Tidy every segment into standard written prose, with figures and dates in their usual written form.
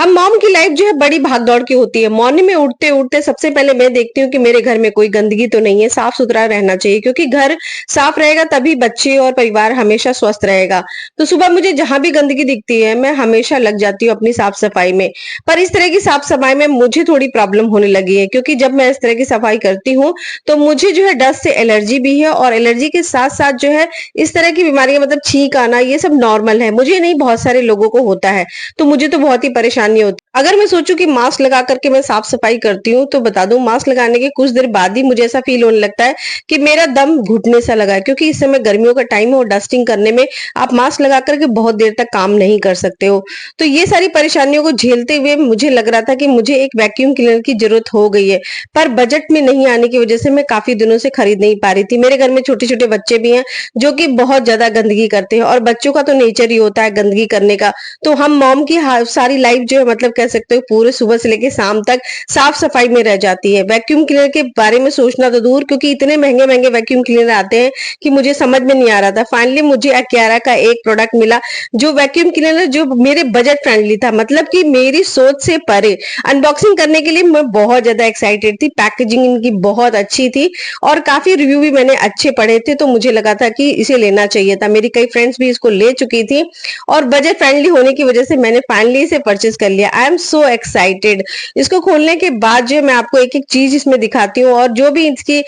हम मॉम की लाइफ जो है बड़ी भागदौड़ की होती है। मॉर्निंग में उठते उठते सबसे पहले मैं देखती हूँ कि मेरे घर में कोई गंदगी तो नहीं है, साफ सुथरा रहना चाहिए, क्योंकि घर साफ रहेगा तभी बच्चे और परिवार हमेशा स्वस्थ रहेगा। तो सुबह मुझे जहां भी गंदगी दिखती है मैं हमेशा लग जाती हूँ अपनी साफ सफाई में। पर इस तरह की साफ सफाई में मुझे थोड़ी प्रॉब्लम होने लगी है, क्योंकि जब मैं इस तरह की सफाई करती हूँ तो मुझे जो है डस्ट से एलर्जी भी है, और एलर्जी के साथ साथ जो है इस तरह की बीमारियां, मतलब छींक आना, ये सब नॉर्मल है। मुझे नहीं, बहुत सारे लोगों को होता है, तो मुझे तो बहुत ही परेशानी होती है। अगर मैं सोचूं कि मास्क लगा करके मैं साफ सफाई करती हूँ, तो बता दूं, मास्क लगाने के कुछ देर बाद ही मुझे ऐसा फील होने लगता है कि मेरा दम घुटने सा लगा है, क्योंकि इस समय गर्मियों का टाइम है और डस्टिंग करने में आप मास्क लगा करके बहुत देर तक काम नहीं कर सकते हो। तो ये सारी परेशानियों को झेलते हुए मुझे लग रहा था कि मुझे एक वैक्यूम क्लीनर की जरूरत हो गई है, पर बजट में नहीं आने की वजह से मैं काफी दिनों से खरीद नहीं पा रही थी। मेरे घर में छोटे छोटे बच्चे भी हैं जो कि बहुत ज्यादा गंदगी करते हैं, और बच्चों का तो नेचर ही होता है गंदगी करने का। तो हम मॉम की सारी लाइफ जो है, मतलब कह सकते हो पूरे सुबह से लेके शाम तक साफ सफाई में रह जाती है। वैक्यूम क्लीनर के बारे में सोचना तो दूर, क्योंकि इतने महंगे महंगे वैक्यूम क्लीनर आते हैं कि मुझे समझ में नहीं आ रहा था। फाइनली मुझे अक्यारा का एक प्रोडक्ट मिला, जो वैक्यूम क्लीनर जो मेरे बजट फ्रेंडली था, मतलब कि मेरी सोच से परे। अनबॉक्सिंग करने के लिए मैं बहुत ज्यादा एक्साइटेड थी, पैकेजिंग इनकी बहुत अच्छी थी और काफी रिव्यू भी मैंने अच्छे पढ़े थे, तो मुझे लगा था कि इसे लेना चाहिए था। मेरी कई फ्रेंड्स भी इसको ले चुकी थी और बजट फ्रेंडली होने की वजह से मैंने फाइनली इसे परचेज कर लिया। I am so excited. इसको खोलने के बाद जो मैं आपको एक एक चीज इसमें दिखाती हूँ, और जो भी इसकी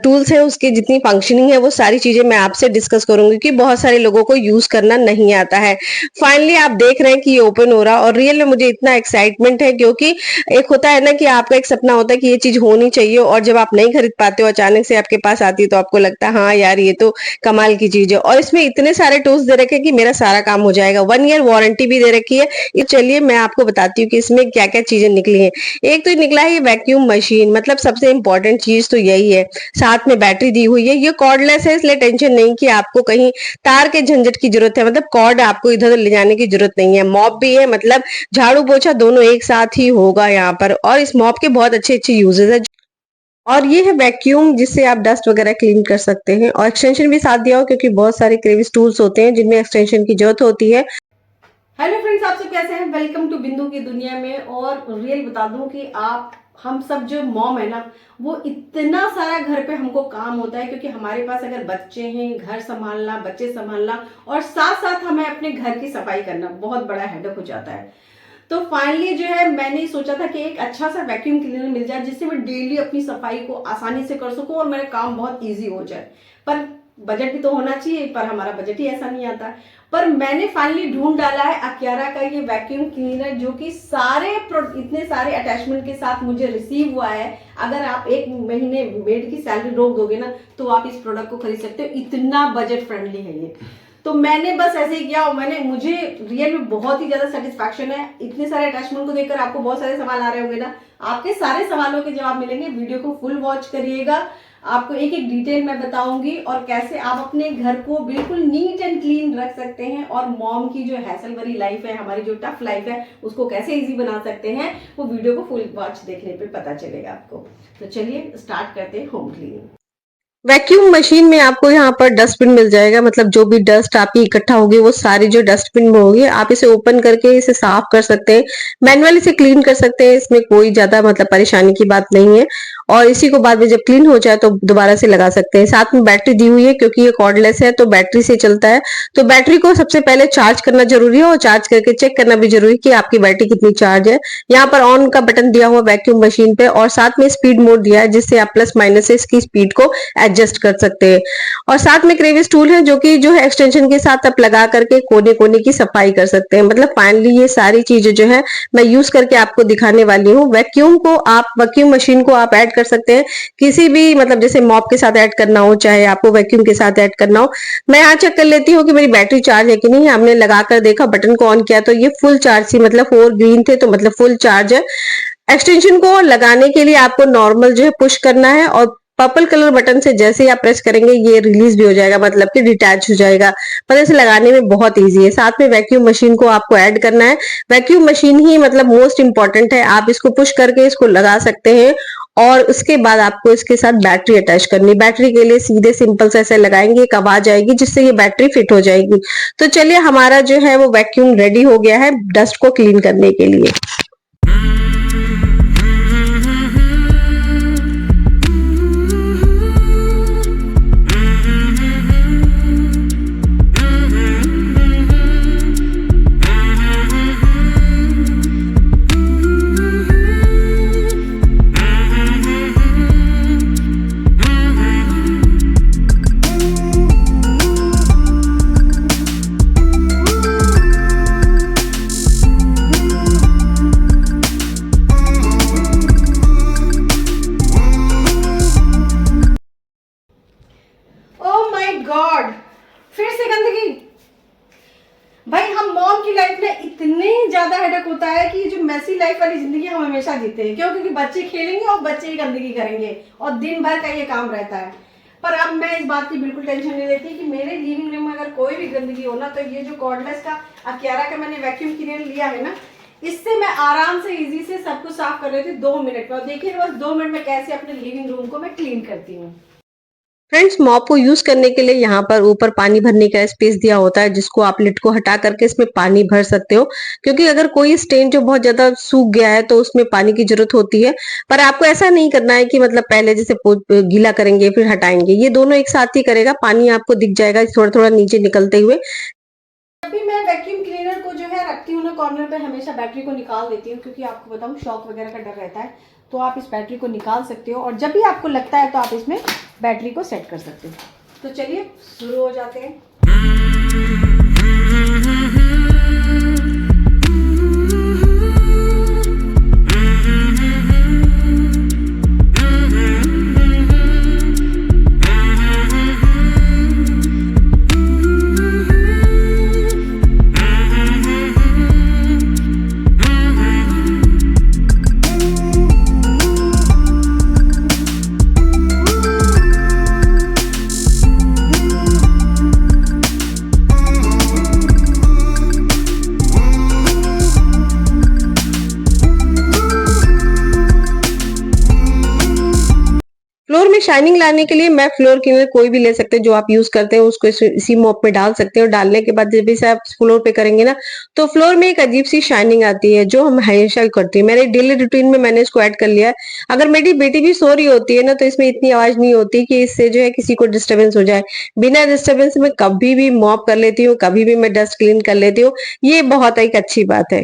टूल्स है, उसकी जितनी फंक्शनिंग है, वो सारी चीजें मैं आपसे डिस्कस करूंगी, कि बहुत सारे लोगों को यूज करना नहीं आता है। फाइनली आप देख रहे हैं कि ये ओपन हो रहा, और रियल में मुझे इतना एक्साइटमेंट है, क्योंकि एक होता है ना कि आपका एक सपना होता है कि ये चीज होनी चाहिए, और जब आप नहीं खरीद पाते हो, अचानक से आपके पास आती है, तो आपको लगता है हाँ यार ये तो कमाल की चीज है। और इसमें इतने सारे टूल्स दे रखे हैं कि मेरा सारा काम हो जाएगा। 1 ईयर वारंटी भी दे रखी है। ये चलिए मैं आपको बताती हूँ कि इसमें क्या क्या चीजें निकली हैं। एक तो निकला है ये वैक्यूम मशीन, मतलब सबसे इंपॉर्टेंट चीज तो यही है। साथ में बैटरी दी हुई है, ये कॉर्डलेस है, इसलिए टेंशन नहीं कि आपको कहीं तार के झंझट की जरूरत है, मतलब कॉर्ड आपको इधर उधर ले जाने की जरूरत नहीं है। मॉप भी है, मतलब झाड़ू पोछा दोनों एक साथ ही होगा यहाँ पर, और इस मॉप के बहुत अच्छे अच्छे यूजेस है। और ये है वैक्यूम, जिससे आप डस्ट वगैरह क्लीन कर सकते हैं, और एक्सटेंशन भी साथ दिया हो, क्योंकि बहुत सारे क्रेविस टूल्स होते हैं जिनमें एक्सटेंशन की जरूरत होती है। हेलो फ्रेंड्स, आप सब कैसे हैं? वेलकम टू बिंदु की दुनिया में। और रियल बता दूं कि आप हम सब जो मॉम है ना, वो इतना सारा घर पे हमको काम होता है, क्योंकि हमारे पास अगर बच्चे हैं, घर संभालना, बच्चे संभालना और साथ साथ हमें अपने घर की सफाई करना बहुत बड़ा हेडेक हो जाता है। तो फाइनली जो है मैंने सोचा था कि एक अच्छा सा वैक्यूम क्लीनर मिल जाए, जिससे मैं डेली अपनी सफाई को आसानी से कर सकूं और मेरा काम बहुत इजी हो जाए। पर बजट भी तो होना चाहिए, पर हमारा बजट ही ऐसा नहीं आता। पर मैंने फाइनली ढूंढ डाला है अक्यारा का ये वैक्यूम क्लीनर, जो कि इतने सारे अटैचमेंट के साथ मुझे रिसीव हुआ है। अगर आप 1 महीने मेड की सैलरी रोक दोगे ना, तो आप इस प्रोडक्ट को खरीद सकते हो। इतना बजट फ्रेंडली है ये। तो मैंने बस ऐसे ही किया, और मुझे रियल में बहुत ही ज्यादा सेटिस्फैक्शन है। इतने सारे अटैचमेंट को देखकर आपको बहुत सारे सवाल आ रहे होंगे ना, आपके सारे सवालों के जवाब मिलेंगे। वीडियो को फुल वॉच करिएगा, आपको एक एक डिटेल मैं बताऊंगी, और कैसे आप अपने घर को बिल्कुल नीट एंड क्लीन रख सकते हैं, और मॉम की जो हैसल भरी लाइफ है, हमारी जो टफ लाइफ है, उसको कैसे इजी बना सकते हैं, वो वीडियो को फुल वॉच देखने पे पता चलेगा आपको। तो चलिए स्टार्ट करते हैं होम क्लीनिंग। वैक्यूम मशीन में आपको यहाँ पर डस्टबिन मिल जाएगा, मतलब जो भी डस्ट आपकी इकट्ठा होगी वो सारी जो डस्टबिन में होगी, आप इसे ओपन करके इसे साफ कर सकते हैं, मैनुअली इसे क्लीन कर सकते हैं। इसमें कोई ज्यादा मतलब परेशानी की बात नहीं है, और इसी को बाद में जब क्लीन हो जाए तो दोबारा से लगा सकते हैं। साथ में बैटरी दी हुई है, क्योंकि ये कॉर्डलेस है तो बैटरी से चलता है। तो बैटरी को सबसे पहले चार्ज करना जरूरी है, और चार्ज करके चेक करना भी जरूरी है कि आपकी बैटरी कितनी चार्ज है। यहाँ पर ऑन का बटन दिया हुआ वैक्यूम मशीन पे, और साथ में स्पीड मोड दिया है, जिससे आप प्लस माइनस से इसकी स्पीड को एडजस्ट कर सकते हैं। और साथ में क्रेविस टूल है, जो कि जो है एक्सटेंशन के साथ आप लगा करके कोने कोने की सफाई कर सकते हैं। मतलब फाइनली ये सारी चीजें जो है मैं यूज करके आपको दिखाने वाली हूँ। वैक्यूम मशीन को आप ऐड कर सकते हैं किसी भी, मतलब जैसे मॉप के साथ ऐड करना हो, चाहे आपको वैक्यूम के साथ ऐड करना हो। मैं यहाँ चेक कर लेती हूँ कि मेरी बैटरी चार्ज है कि नहीं। हमने लगा कर देखा, बटन को ऑन किया तो ये फुल चार्ज थी, मतलब 4 ग्रीन थे, तो मतलब फुल चार्ज है। एक्सटेंशन को लगाने के लिए आपको नॉर्मल जो है पुश करना है, और पर्पल कलर बटन से जैसे ही आप प्रेस करेंगे ये रिलीज भी हो जाएगा, मतलब कि डिटैच हो जाएगा। पर इसे लगाने में बहुत इजी है। साथ में वैक्यूम मशीन को आपको ऐड करना है। वैक्यूम मशीन ही मतलब मोस्ट इंपॉर्टेंट है। आप इसको पुश करके इसको लगा सकते हैं, और उसके बाद आपको इसके साथ बैटरी अटैच करनी। बैटरी के लिए सीधे सिंपल से ऐसे लगाएंगे, एक आवाज आएगी जिससे ये बैटरी फिट हो जाएगी। तो चलिए, हमारा जो है वो वैक्यूम रेडी हो गया है डस्ट को क्लीन करने के लिए। है कि जो मेसी लाइफ वाली जिंदगी हम हमेशा जीते हैं। क्यों? क्योंकि बच्चे खेलेंगे और बच्चे ही गंदगी करेंगे और दिन भर का ये काम रहता है। पर अब मैं इस बात की बिल्कुल टेंशन नहीं लेती कि मेरे लिविंग रूम में अगर कोई भी गंदगी हो ना, तो ये जो कॉर्डलेस का अक्यारा का मैंने वैक्यूम क्लीनर लिया है ना, इससे मैं आराम से इजी से सब कुछ साफ कर रही थी 2 मिनट में। और देखिए बस 2 मिनट में कैसे अपने लिविंग रूम को मैं क्लीन करती हूँ। फ्रेंड्स, मॉप को यूज करने के लिए यहाँ पर ऊपर पानी भरने का स्पेस दिया होता है, जिसको आप लिड को हटा करके इसमें पानी भर सकते हो। क्योंकि अगर कोई स्टेन जो बहुत ज्यादा सूख गया है तो उसमें पानी की जरूरत होती है। पर आपको ऐसा नहीं करना है कि मतलब पहले जैसे गीला करेंगे फिर हटाएंगे, ये दोनों एक साथ ही करेगा। पानी आपको दिख जाएगा थोड़ा थोड़ा नीचे निकलते हुए। जब भी मैं वैक्यूम क्लीनर को जो है रखती हूँ ना कॉर्नर पे, हमेशा बैटरी को निकाल देती हूँ, क्योंकि आपको बताऊँ शॉक वगैरह का डर रहता है। तो आप इस बैटरी को निकाल सकते हो और जब भी आपको लगता है तो आप इसमें बैटरी को सेट कर सकते हो। तो चलिए शुरू हो जाते हैं। फ्लोर में शाइनिंग लाने के लिए मैं फ्लोर क्लीनर कोई भी ले सकते हैं, जो आप यूज करते हैं उसको इसी मॉप में डाल सकते हैं। और डालने के बाद जब इसे आप फ्लोर पे करेंगे ना, तो फ्लोर में एक अजीब सी शाइनिंग आती है, जो हम हमेशा करती है। मेरे डेली रूटीन में मैंने इसको ऐड कर लिया है। अगर मेरी बेटी भी सो रही होती है ना, तो इसमें इतनी आवाज नहीं होती कि इससे जो है किसी को डिस्टर्बेंस हो जाए। बिना डिस्टर्बेंस में कभी भी मॉप कर लेती हूँ, कभी भी मैं डस्ट क्लीन कर लेती हूँ। ये बहुत एक अच्छी बात है।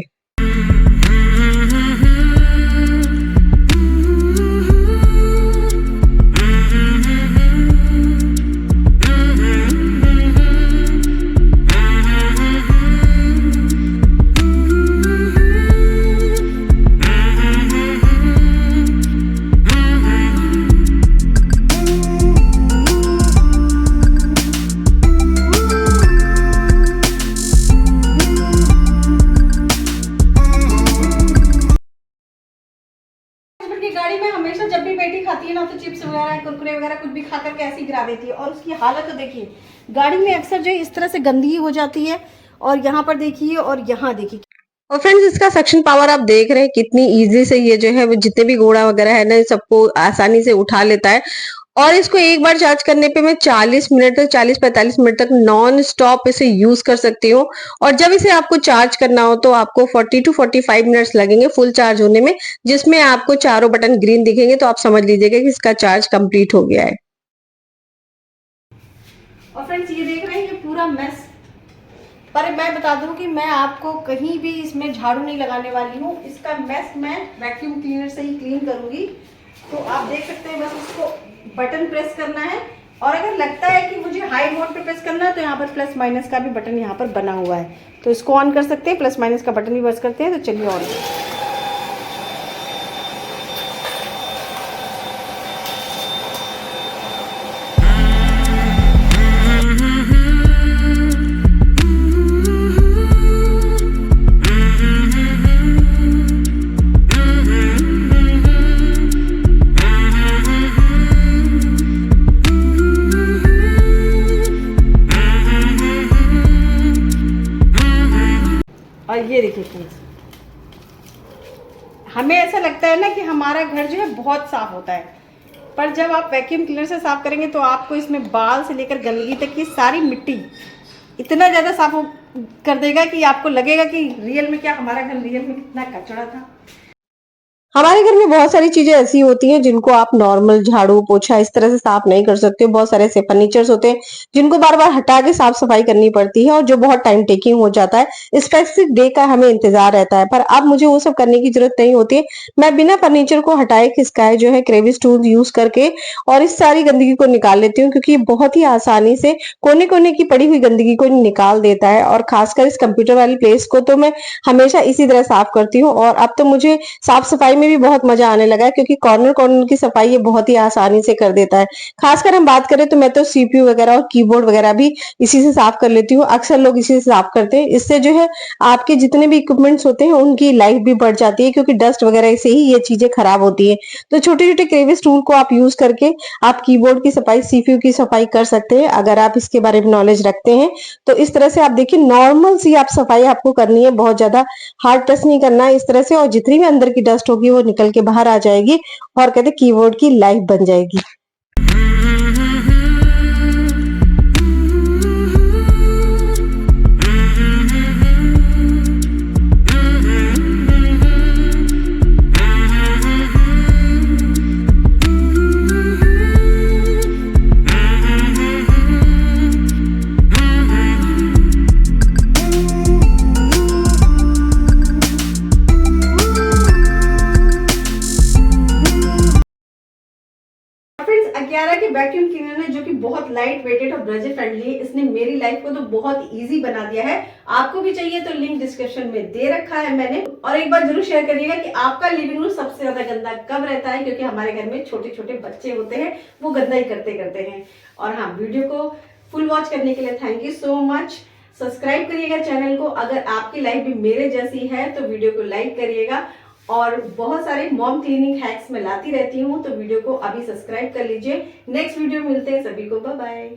की गाड़ी में हमेशा जब भी बेटी खाती है ना, तो चिप्स वगैरह कुरकुरे वगैरह कुछ भी खा करके ऐसे ही गिरा देती है। और उसकी हालत तो देखिए, गाड़ी में अक्सर जो है इस तरह से गंदगी हो जाती है। और यहाँ पर देखिए और यहाँ देखिए। और फ्रेंड्स, इसका सक्शन पावर आप देख रहे हैं कितनी इजी से ये जो है वो जितने भी घोड़ा वगैरह है ना, सबको आसानी से उठा लेता है। और इसको एक बार चार्ज करने पे मैं 40 मिनट तक 40-45 मिनट तक नॉन स्टॉप इसे यूज कर सकती हूँ। और जब इसे आपको चार्ज करना हो तो आपको 40 to 45 मिनट्स लगेंगे फुल चार्ज होने में, जिसमें आपको चारों बटन ग्रीन दिखेंगे। तो आप समझ लीजिएगा कि इसका चार्ज कंप्लीट हो गया है। और फ्रेंड्स, ये देख रहे हैं ये पूरा मेस। पर मैं बता दूं कि मैं आपको कहीं भी इसमें झाड़ू नहीं लगाने वाली हूँ। इसका मेस मैं वैक्यूम क्लीनर से ही क्लीन करूंगी। तो आप देख सकते हैं, बस इसको बटन प्रेस करना है। और अगर लगता है कि मुझे हाई मोड पे प्रेस करना है, तो यहाँ पर प्लस माइनस का भी बटन यहाँ पर बना हुआ है, तो इसको ऑन कर सकते हैं। प्लस माइनस का बटन भी प्रेस करते हैं। तो चलिए ऑन। और ये देखिए फ्रेंड्स, हमें ऐसा लगता है ना कि हमारा घर जो है बहुत साफ होता है, पर जब आप वैक्यूम क्लीनर से साफ करेंगे तो आपको इसमें बाल से लेकर गंदगी तक की सारी मिट्टी इतना ज़्यादा साफ कर देगा कि आपको लगेगा कि रियल में क्या हमारा घर रियल में कितना कचरा था। हमारे घर में बहुत सारी चीजें ऐसी होती हैं जिनको आप नॉर्मल झाड़ू पोछा इस तरह से साफ नहीं कर सकते हो। बहुत सारे ऐसे फर्नीचर्स होते हैं जिनको बार बार हटा के साफ सफाई करनी पड़ती है, और जो बहुत टाइम टेकिंग हो जाता है। स्पेसिफिक डे का हमें इंतजार रहता है, पर अब मुझे वो सब करने की जरूरत नहीं होती है। मैं बिना फर्नीचर को हटाए खिसकाए जो है क्रेविस टूल यूज करके और इस सारी गंदगी को निकाल लेती हूँ, क्योंकि ये बहुत ही आसानी से कोने कोने की पड़ी हुई गंदगी को निकाल देता है। और खासकर इस कंप्यूटर वाली प्लेस को तो मैं हमेशा इसी तरह साफ करती हूँ। और अब तो मुझे साफ सफाई में भी बहुत मजा आने लगा है, क्योंकि कॉर्नर कॉर्नर की सफाई ये बहुत ही आसानी से कर देता है। खासकर हम बात करें तो मैं तो सीपीयू वगैरह और कीबोर्ड वगैरह भी इसी से साफ कर लेती हूँ। अक्सर लोग इसी से साफ करते हैं। इससे जो है आपके जितने भी इक्विपमेंट्स होते हैं उनकी लाइफ भी बढ़ जाती है, क्योंकि डस्ट वगैरह से ही ये चीजें खराब होती है। तो छोटे छोटे क्रेविस टूल को आप यूज करके आप कीबोर्ड की सफाई, सीपीयू की सफाई कर सकते हैं, अगर आप इसके बारे में नॉलेज रखते हैं। तो इस तरह से आप देखिए, नॉर्मल सी आप सफाई आपको करनी है, बहुत ज्यादा हार्ड टच नहीं करना है इस तरह से, और जितनी भी अंदर की डस्ट होगी वो निकल के बाहर आ जाएगी और कहते कीबोर्ड की लाइफ बन जाएगी। फ्रेंड्स, अग्यारा की वैक्यूम क्लीनर ने, जो कि बहुत लाइट वेटेड और बजट फ्रेंडली है, इसने मेरी लाइफ को तो बहुत इजी बना दिया है। आपको भी चाहिए तो लिंक डिस्क्रिप्शन में दे रखा है मैंने। और एक बार जरूर शेयर करिएगा कि आपका लिविंग रूम सबसे ज्यादा गंदा कब रहता है, क्योंकि हमारे घर में छोटे छोटे बच्चे होते हैं, वो गंदा ही करते हैं। और हाँ, वीडियो को फुल वॉच करने के लिए thank you so much. Subscribe करिएगा चैनल को। अगर आपकी लाइफ भी मेरे जैसी है तो वीडियो को लाइक करिएगा। और बहुत सारे मॉम क्लीनिंग हैक्स मैं लाती रहती हूँ, तो वीडियो को अभी सब्सक्राइब कर लीजिए। नेक्स्ट वीडियो मिलते हैं, सभी को बाय बाय।